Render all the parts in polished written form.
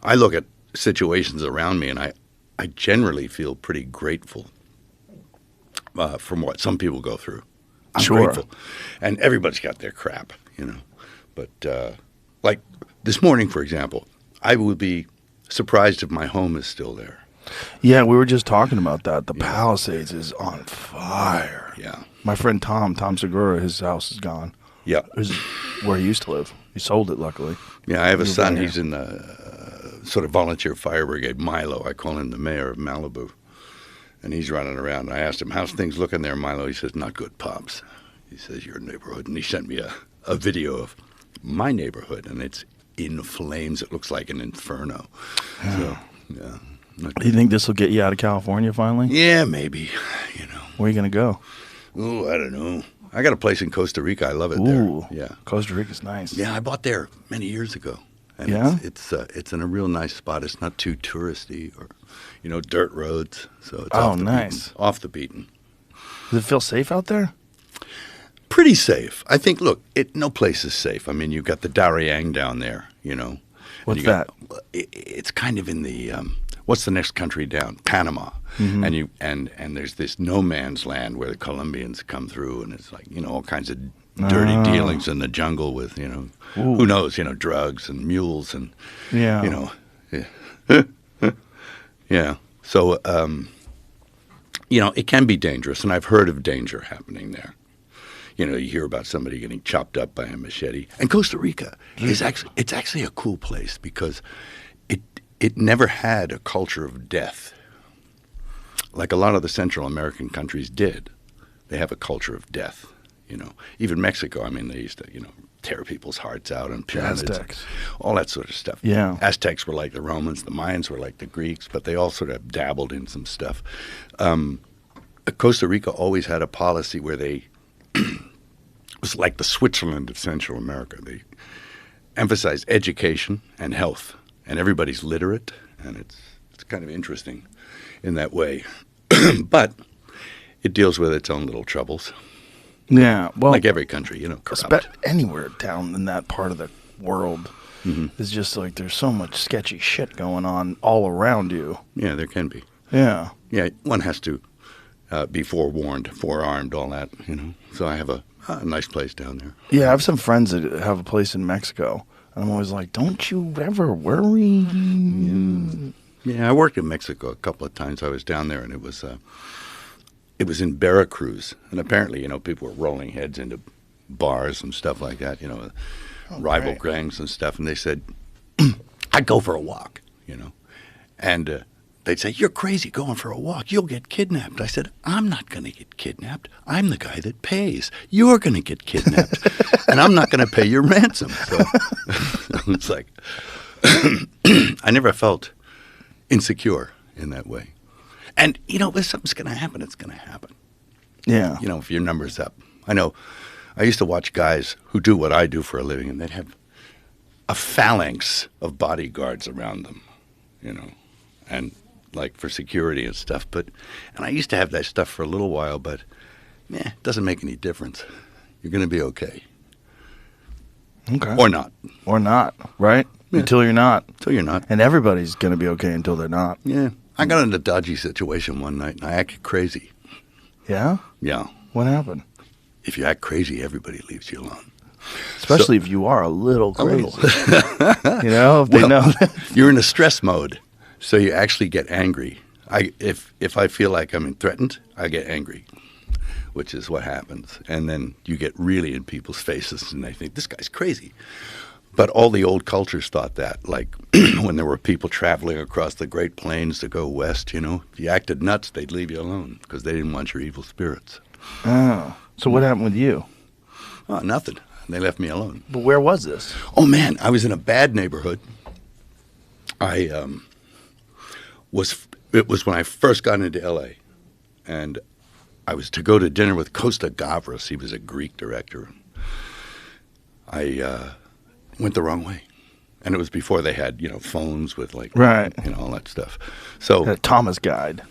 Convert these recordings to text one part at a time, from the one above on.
I look at situations around me, and I generally feel pretty grateful from what some people go through. I'm grateful. And everybody's got their crap, you know. But like this morning, for example, I would be surprised if my home is still there. Yeah, we were just talking about that. The Palisades is on fire. Yeah. My friend Tom Segura, his house is gone. Yeah. It was where he used to live. He sold it, luckily. Yeah, I have a son. He's in the sort of volunteer fire brigade, Milo. I call him the mayor of Malibu. And he's running around. I asked him, how's things looking there, Milo? He says, not good, Pops. He says, your neighborhood. And he sent me a video of my neighborhood, and it's in flames. It looks like an inferno. So, yeah. Do you think this will get you out of California finally? Yeah, maybe. You know. Where are you going to go? Oh, I don't know. I got a place in Costa Rica. I love it Ooh, there. Yeah. Costa Rica's nice. Yeah, I bought there many years ago. And yeah? It's in a real nice spot. It's not too touristy or, you know, dirt roads. So it's nice. Off the beaten. Does it feel safe out there? Pretty safe. I think, look, no place is safe. I mean, you've got the Darien down there, you know. What's that? It's kind of in the, what's the next country down? Panama. Mm-hmm. And there's this no man's land where the Colombians come through, and it's like, you know, all kinds of dirty dealings in the jungle with, you know, who knows, you know, drugs and mules and, you know. Yeah. So, you know, it can be dangerous, and I've heard of danger happening there. You know, you hear about somebody getting chopped up by a machete. And Costa Rica is actually a cool place because it never had a culture of death like a lot of the Central American countries did. They have a culture of death, you know. Even Mexico, I mean, they used to, you know, tear people's hearts out and pyramids. Aztecs. All that sort of stuff. Yeah. Aztecs were like the Romans. The Mayans were like the Greeks, but they all sort of dabbled in some stuff. Costa Rica always had a policy where they it was like the Switzerland of Central America. They emphasized education and health, and everybody's literate, and it's kind of interesting in that way. But it deals with its own little troubles. Yeah, well, like every country, you know, corrupt. Anywhere down in that part of the world is just like there's so much sketchy shit going on all around you. Yeah, there can be. Yeah. Yeah, one has to be forearmed, all that, you know. So I have a nice place down there. Yeah, I have some friends that have a place in Mexico, and I'm always like, don't you ever worry. Yeah, I worked in Mexico a couple of times. I was down there, and it was in Veracruz, and apparently, you know, people were rolling heads into bars and stuff like that, you know, rival gangs and stuff, and they said, I'd go for a walk, you know, and they'd say, you're crazy going for a walk. You'll get kidnapped. I said, I'm not going to get kidnapped. I'm the guy that pays. You're going to get kidnapped, and I'm not going to pay your ransom. So it's like I never felt insecure in that way. And, you know, if something's going to happen, it's going to happen. Yeah. You know, if your number's up. I know I used to watch guys who do what I do for a living, and they'd have a phalanx of bodyguards around them, you know, and like for security and stuff. And I used to have that stuff for a little while, but, it doesn't make any difference. You're going to be okay. Okay. Or not. Or not, right? Yeah. Until you're not. Until you're not. And everybody's going to be okay until they're not. Yeah. I got in a dodgy situation one night, and I acted crazy. Yeah? Yeah. What happened? If you act crazy, everybody leaves you alone. Especially if you are a little crazy. You know, if they know that. You're in a stress mode, so you actually get angry. If I feel like I'm threatened, I get angry, which is what happens. And then you get really in people's faces, and they think, this guy's crazy. But all the old cultures thought that, like when there were people traveling across the Great Plains to go west, you know, if you acted nuts, they'd leave you alone because they didn't want your evil spirits. Oh. So what happened with you? Oh, nothing. They left me alone. But where was this? Oh, man, I was in a bad neighborhood. It was when I first got into L.A., and I was to go to dinner with Costa Gavras. He was a Greek director. I went the wrong way. And it was before they had, you know, phones with, like, right, you know, all that stuff. So the Thomas Guide.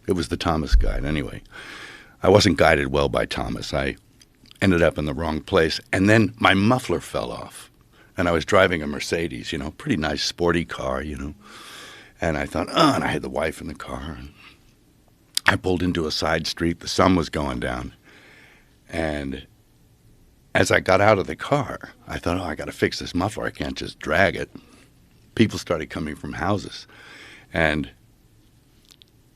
It was the Thomas Guide. Anyway, I wasn't guided well by Thomas. I ended up in the wrong place. And then my muffler fell off. and I was driving a Mercedes, pretty nice sporty car, And I thought, oh, and I had the wife in the car. And I pulled into a side street. The sun was going down. And as I got out of the car, I thought, oh, I got to fix this muffler. I can't just drag it. People started coming from houses. And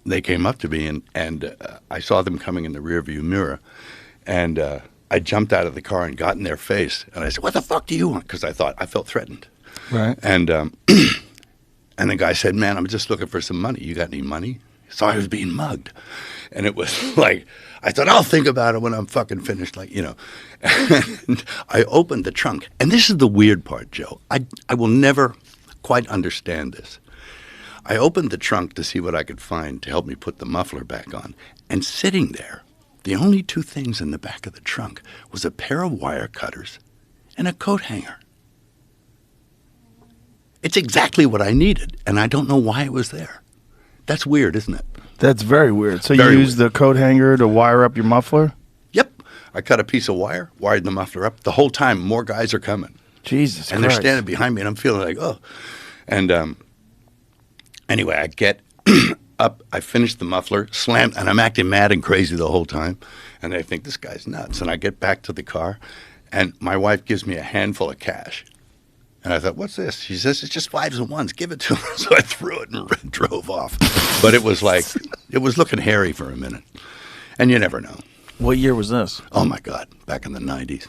they came up to me, and I saw them coming in the rearview mirror. And I jumped out of the car and got in their face. And I said, what the fuck do you want? Because I felt threatened. Right. And and the guy said, man, I'm just looking for some money. You got any money? So I was being mugged. And it was like, I thought, I'll think about it when I'm fucking finished, And I opened the trunk. And this is the weird part, Joe. I will never quite understand this. I opened the trunk to see what I could find to help me put the muffler back on. And sitting there, the only two things in the back of the trunk was a pair of wire cutters and a coat hanger. It's exactly what I needed, and I don't know why it was there. That's weird, isn't it? That's very weird. So Very you used the coat hanger to wire up your muffler? Yep. I cut a piece of wire, wired the muffler up. The whole time, more guys are coming. Jesus And Christ. they're standing behind me, and I'm feeling like, oh. And anyway, I get up, I finish the muffler, slam, and I'm acting mad and crazy the whole time. And they think, this guy's nuts. And I get back to the car, and my wife gives me a handful of cash. And I thought, what's this? She says, it's just 5s and 1s. Give it to him. So I threw it and drove off. But it was looking hairy for a minute. And you never know. What year was this? Oh, my God. Back in the 90s.